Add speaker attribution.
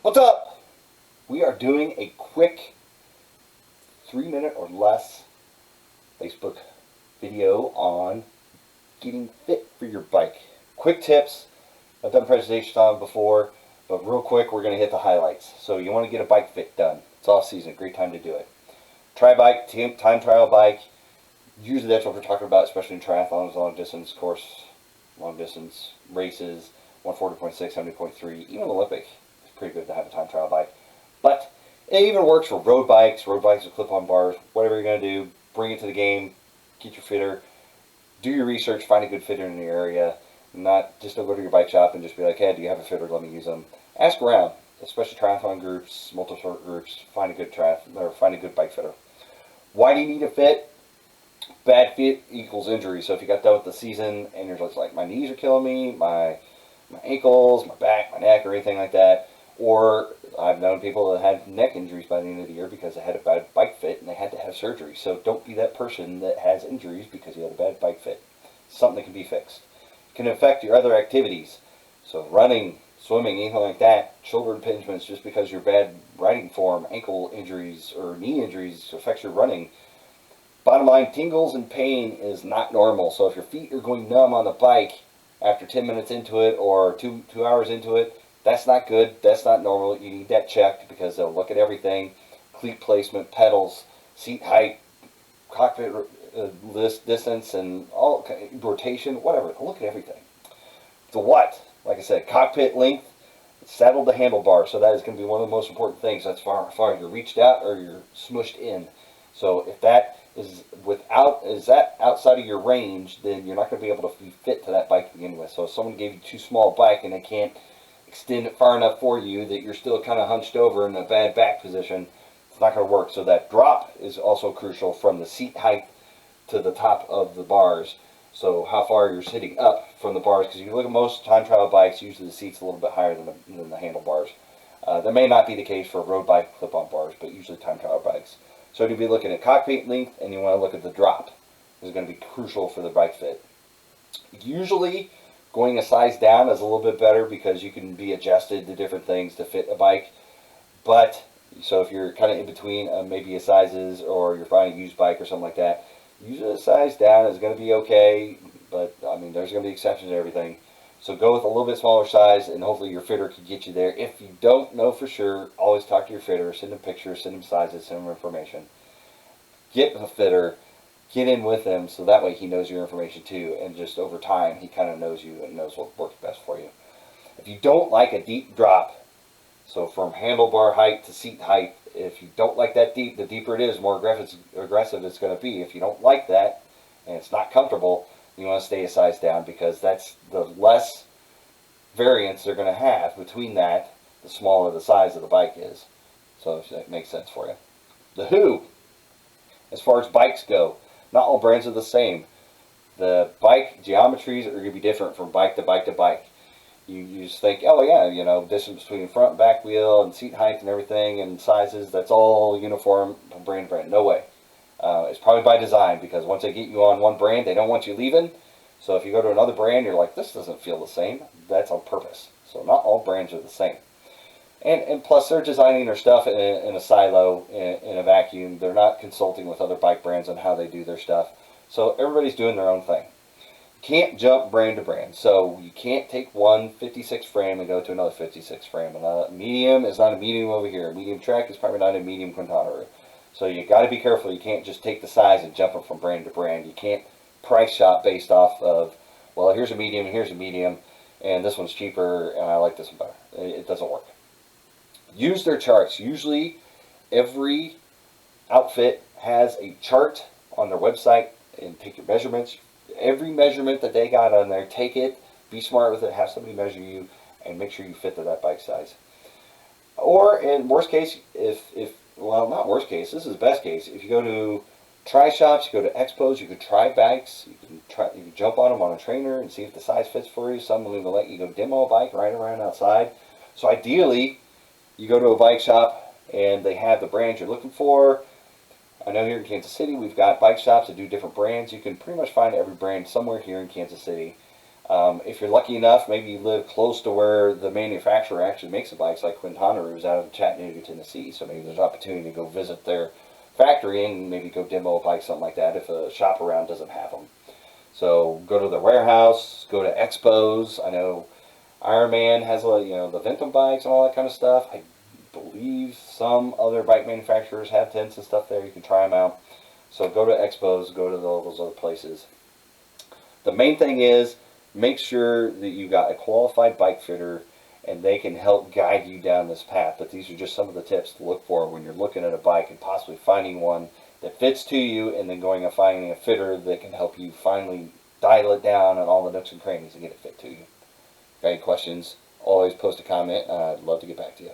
Speaker 1: What's up? We are doing a quick 3 minute or less Facebook video on getting fit for your bike. Quick tips. I've done presentations on before, but real quick, we're going to hit the highlights. So you want to get a bike fit done. It's off season, great time to do it. Try bike, time trial bike. Usually that's what we're talking about, especially in triathlons, long distance course, long distance races, 140.6, 70.3, even Olympic. It's pretty good to have a time trial bike. But it even works for road bikes with clip-on bars, whatever you're going to do. Bring it to the game, get your fitter, do your research, find a good fitter in your area. Not just don't go to your bike shop and just be like, hey, do you have a fitter? Let me use them. Ask around, especially triathlon groups, multi-sport groups. Find a good bike fitter. Why do you need a fit? Bad fit equals injury. So if you got done with the season and you're just like, my knees are killing me, my ankles, my back, my neck, or anything like that, or I've known people that had neck injuries by the end of the year because they had a bad bike fit and they had to have surgery. So don't be that person that has injuries because you had a bad bike fit. Something that can be fixed. It can affect your other activities. So running, swimming, anything like that, shoulder impingements just because your bad riding form, ankle injuries, or knee injuries affects your running. Bottom line, tingles and pain is not normal. So if your feet are going numb on the bike after 10 minutes into it or two hours into it, that's not good. That's not normal. You need that checked because they'll look at everything. Cleat placement, pedals, seat height, cockpit distance, and all rotation, whatever. They'll look at everything. The what? Like I said, cockpit length, saddle to handlebar. So that is going to be one of the most important things. That's far you're reached out or you're smushed in. So if that is outside of your range, then you're not going to be able to be fit to that bike to begin with. So if someone gave you too small a bike and they can't extend it far enough for you that you're still kind of hunched over in a bad back position, it's not going to work. So that drop is also crucial from the seat height to the top of the bars. So how far you're sitting up from the bars, because you look at most time trial bikes, usually the seat's a little bit higher than the handlebars. That may not be the case for road bike clip-on bars, but usually time trial bikes. So you'll be looking at cockpit length, and you want to look at the drop. This is going to be crucial for the bike fit. Usually, going a size down is a little bit better because you can be adjusted to different things to fit a bike. But, so if you're kind of in between maybe a sizes or you're buying a used bike or something like that, usually a size down is going to be okay. But, I mean, there's going to be exceptions to everything. So go with a little bit smaller size, and hopefully your fitter can get you there. If you don't know for sure, always talk to your fitter. Send them pictures, send them sizes, send them information. Get a fitter, get in with him, so that way he knows your information too. And just over time, he kind of knows you and knows what works best for you. If you don't like a deep drop, so from handlebar height to seat height, if you don't like that deep, the deeper it is, the more aggressive it's going to be. If you don't like that, and it's not comfortable, you want to stay a size down because that's the less variance they're going to have between that, the smaller the size of the bike is. So if that makes sense for you. The who, as far as bikes go, not all brands are the same. The bike geometries are going to be different from bike to bike to bike. You just think, oh yeah, distance between front and back wheel and seat height and everything and sizes, that's all uniform from brand to brand. No way. It's probably by design because once they get you on one brand, they don't want you leaving. So if you go to another brand, you're like, this doesn't feel the same. That's on purpose. So not all brands are the same. And plus, they're designing their stuff in a silo, in a vacuum. They're not consulting with other bike brands on how they do their stuff. So everybody's doing their own thing. Can't jump brand to brand. So you can't take one 56 frame and go to another 56 frame. And medium is not a medium over here. A medium Trek is probably not a medium Quintana. So you got to be careful. You can't just take the size and jump it from brand to brand. You can't price shop based off of, well, here's a medium and here's a medium, and this one's cheaper and I like this one better. It doesn't work. Use their charts. Usually every outfit has a chart on their website, and take your measurements. Every measurement that they got on there, take it, be smart with it, have somebody measure you, and make sure you fit to that bike size. Or in worst case, well, not worst case, this is best case. If you go to try shops, you go to expos, you can try bikes, you can jump on them on a trainer and see if the size fits for you. Some will even let you go demo a bike right around outside. So ideally, you go to a bike shop and they have the brand you're looking for. I know here in Kansas City, we've got bike shops that do different brands. You can pretty much find every brand somewhere here in Kansas City. If you're lucky enough, maybe you live close to where the manufacturer actually makes the bikes, like Quintana is out of Chattanooga, Tennessee. So maybe there's an opportunity to go visit their factory and maybe go demo a bike, something like that, if a shop around doesn't have them. So go to the warehouse, go to expos. I know Ironman has the Ventum bikes and all that kind of stuff. I believe some other bike manufacturers have tents and stuff there. You can try them out. So go to expos, go to all those other places. The main thing is make sure that you got a qualified bike fitter and they can help guide you down this path. But these are just some of the tips to look for when you're looking at a bike and possibly finding one that fits to you, and then going and finding a fitter that can help you finally dial it down and all the nooks and crannies and get it fit to you. If you have any questions, always post a comment. I'd love to get back to you.